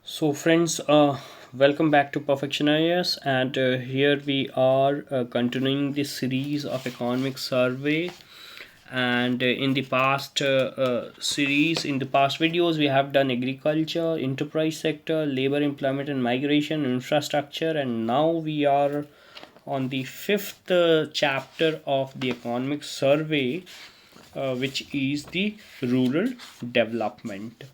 So, friends, welcome back to Perfection IAS, and here we are continuing this series of economic survey. And in the past in the past videos, we have done agriculture, enterprise sector, labor, employment, and migration, infrastructure, and now we are on the fifth chapter of the economic survey, which is the rural development.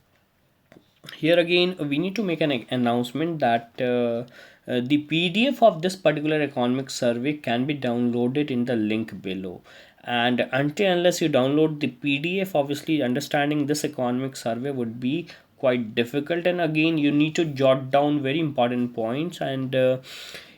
Here again we need to make an announcement that the PDF of this particular economic survey can be downloaded in the link below, and until unless you download the PDF, obviously understanding this economic survey would be quite difficult. And again, you need to jot down very important points, and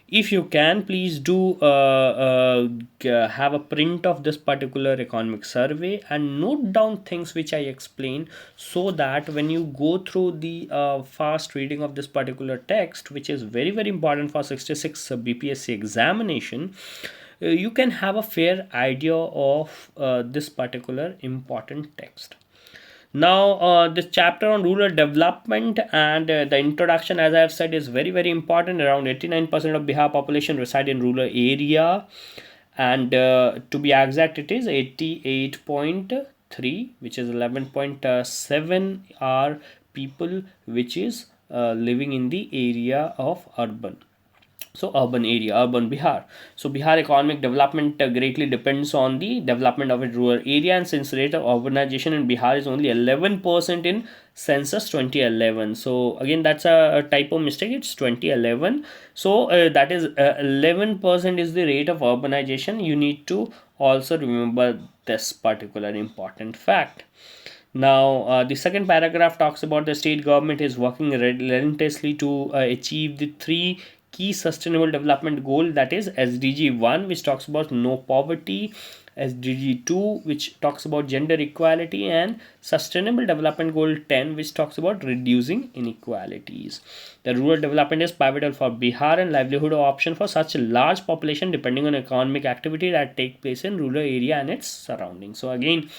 if you can, please do have a print of this particular economic survey and note down things which I explain, so that when you go through the fast reading of this particular text, which is very very important for 66 Bpsc examination, you can have a fair idea of this particular important text. Now, this chapter on rural development and the introduction, as I have said, is very very important. Around 89% of Bihar population reside in rural area, and to be exact, it is 88.3, which is 11.7 are people which is living in the area of urban. So urban area, urban Bihar. So Bihar economic development greatly depends on the development of its rural area, and since rate of urbanization in Bihar is only 11% in census 2011. So again, that's a typo mistake, it's 2011. So that is 11% is the rate of urbanization. You need to also remember this particular important fact. Now, the second paragraph talks about the state government is working relentlessly to achieve the three key sustainable development goal, that is SDG 1, which talks about no poverty, SDG 2, which talks about gender equality, and sustainable development goal 10, which talks about reducing inequalities. The rural development is pivotal for Bihar and livelihood option for such a large population depending on economic activity that take place in rural area and its surroundings. So again,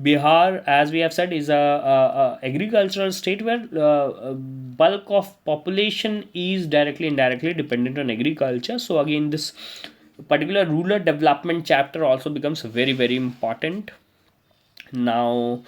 Bihar, as we have said, is a agricultural state where bulk of population is directly indirectly dependent on agriculture. So again, this particular rural development chapter also becomes very very important. Now,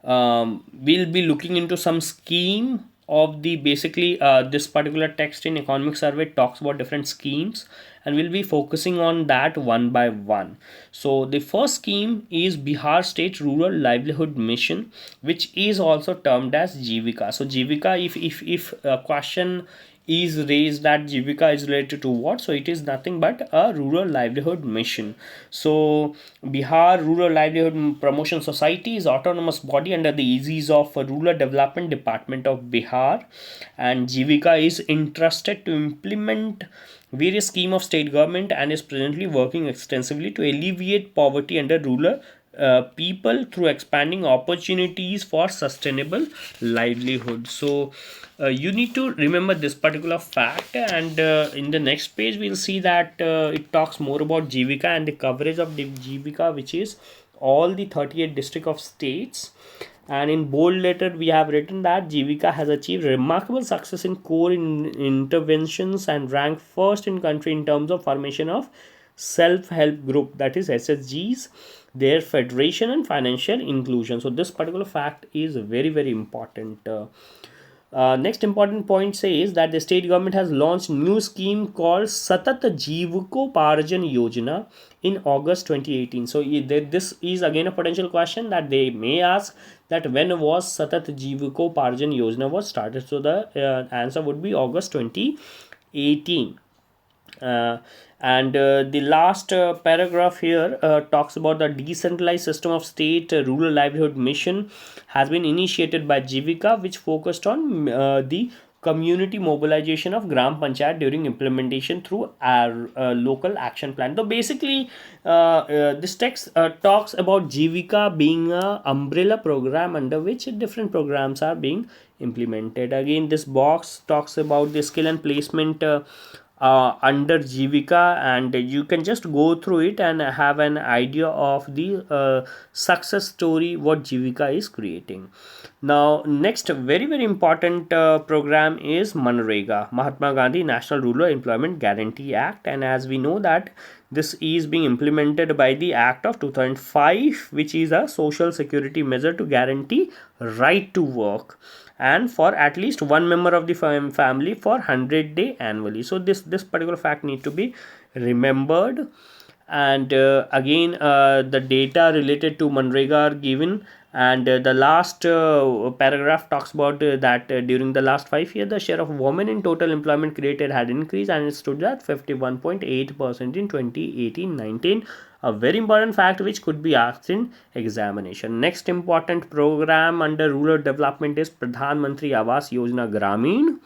we'll be looking into some scheme of the basically this particular text in economic survey talks about different schemes, and we'll be focusing on that one by one. So the first scheme is Bihar State Rural Livelihood Mission, which is also termed as Jivika. So Jivika, if a question is raised that Jivika is related to what, so it is nothing but a rural livelihood mission. So Bihar Rural Livelihood Promotion Society is autonomous body under the aegis of Rural Development Department of Bihar, and Jivika is entrusted to implement various scheme of state government and is presently working extensively to alleviate poverty under rural people through expanding opportunities for sustainable livelihood. So you need to remember this particular fact, and in the next page we'll see that it talks more about Jivika and the coverage of the Jivika, which is all the 38 district of states. And in bold letter we have written that Jivika has achieved remarkable success in core interventions and ranked first in country in terms of formation of self-help group, that is SSGs, their federation and financial inclusion. So this particular fact is very very important. Next important point says that the state government has launched new scheme called Satat Jivko Parjan Yojana in August 2018. So this is again a potential question that they may ask, that when was Satat Jivko Parjan Yojana was started. So the answer would be August 2018. uh, and the last paragraph here talks about the decentralized system of state rural livelihood mission has been initiated by Jivika, which focused on the community mobilization of Gram Panchayat during implementation through our local action plan. So basically, this text talks about Jivika being a umbrella program under which different programs are being implemented. Again, this box talks about the skill and placement under Jivika, and you can just go through it and have an idea of the success story what Jivika is creating. Now, next very important program is Manrega, Mahatma Gandhi National Rural Employment Guarantee Act, and as we know that this is being implemented by the Act of 2005, which is a social security measure to guarantee right to work and for at least one member of the family for 100 day annually. So this particular fact need to be remembered. And again, the data related to Manrega are given, and the last paragraph talks about that during the last 5 years the share of women in total employment created had increased, and it stood at 51.8% in 2018-19, a very important fact which could be asked in examination. Next important program under rural development is Pradhan Mantri Awas Yojana Gramin.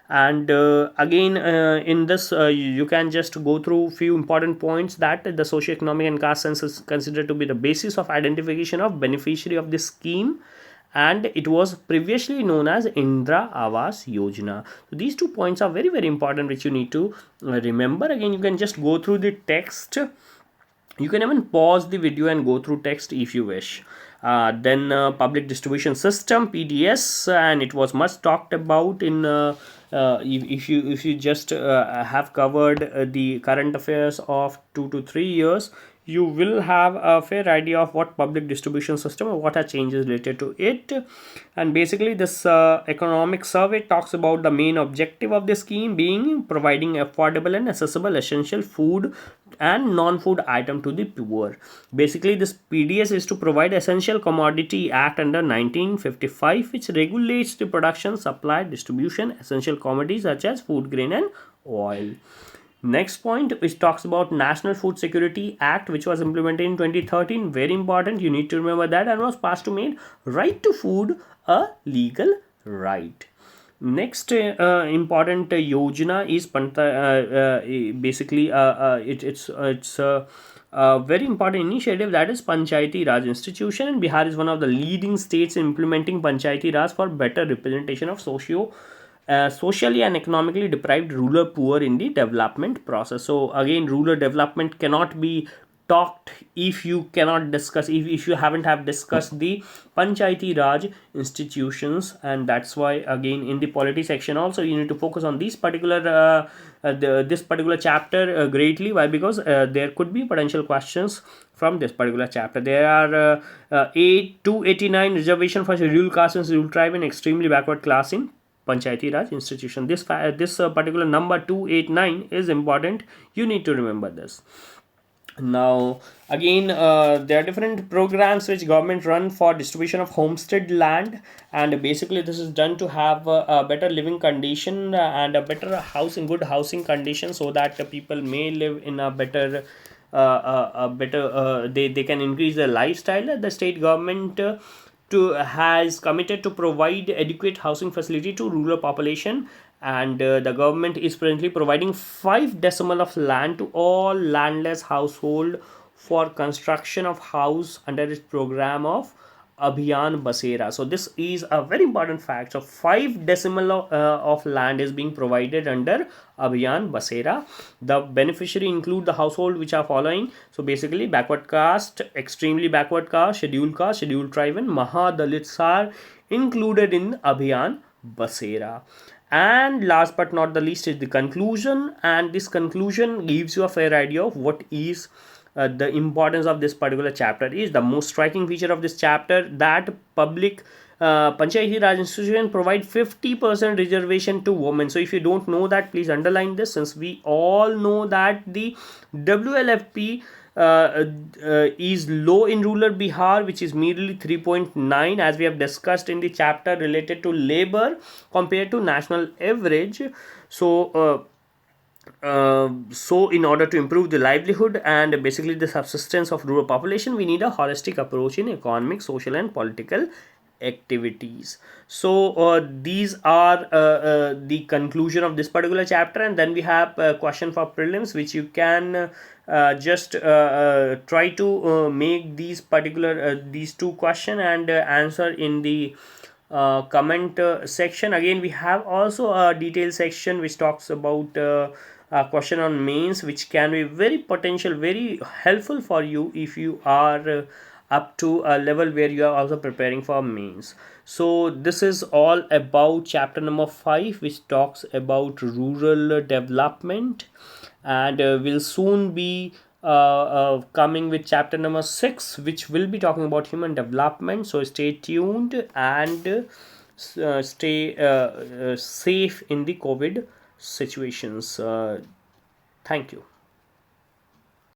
And again, in this you can just go through few important points that the socioeconomic and caste census is considered to be the basis of identification of beneficiary of this scheme, and it was previously known as Indra Awas Yojana. So these 2 points are very important which you need to remember. Again, you can just go through the text. You can even pause the video and go through text if you wish. Then public distribution system, PDS, and it was much talked about in if you just have covered the current affairs of 2 to 3 years, you will have a fair idea of what public distribution system or what are changes related to it. And basically this economic survey talks about the main objective of the scheme being providing affordable and accessible essential food and non-food item to the poor. Basically this PDS is to provide essential commodity act under 1955, which regulates the production, supply, distribution essential commodities such as food grain and oil. Next point, which talks about National Food Security Act, which was implemented in 2013. Very important, you need to remember that, and was passed to make right to food a legal right. Next important yojana is basically it's a very important initiative, that is Panchayati Raj Institution, and Bihar is one of the leading states implementing Panchayati Raj for better representation of socially and economically deprived rural poor in the development process. So again, rural development cannot be talked if you cannot discuss, if you haven't have discussed the Panchayati Raj institutions, and that's why again in the polity section also you need to focus on these particular this particular chapter greatly. Why? Because there could be potential questions from this particular chapter. There are 289 reservation for scheduled caste and scheduled tribe and extremely backward class in Panchayati Raj institution. This particular number 289 is important. You need to remember this. Now again, there are different programs which government run for distribution of homestead land, and basically this is done to have a better living condition and a better housing, good housing condition, so that the people may live in a better they can increase their lifestyle. The state government has committed to provide adequate housing facility to rural population, and the government is presently providing 5 decimal of land to all landless household for construction of house under its program of Abhiyan Basera. So this is a very important fact. So 5 decimal of land is being provided under Abhiyan Basera. The beneficiary include the household which are following. So basically backward caste, extremely backward caste, scheduled tribe, and Mahadalits are included in Abhiyan Basera. And last but not the least is the conclusion, and this conclusion gives you a fair idea of what is the importance of this particular chapter. Is the most striking feature of this chapter that public Panchayati Raj Institution provide 50% reservation to women. So if you don't know that, please underline this, since we all know that the WLFP is low in rural Bihar, which is merely 3.9, as we have discussed in the chapter related to labor compared to national average. So so in order to improve the livelihood and basically the subsistence of rural population, we need a holistic approach in economic, social and political activities. So these are the conclusion of this particular chapter, and then we have a question for prelims, which you can just try to make these particular these 2 question and answer in the comment section. Again, we have also a detailed section which talks about question on mains, which can be very potential, very helpful for you if you are up to a level where you are also preparing for mains. So this is all about chapter number 5, which talks about rural development, and will soon be coming with chapter number 6, which will be talking about human development. So stay tuned and stay safe in the COVID situations. Thank you.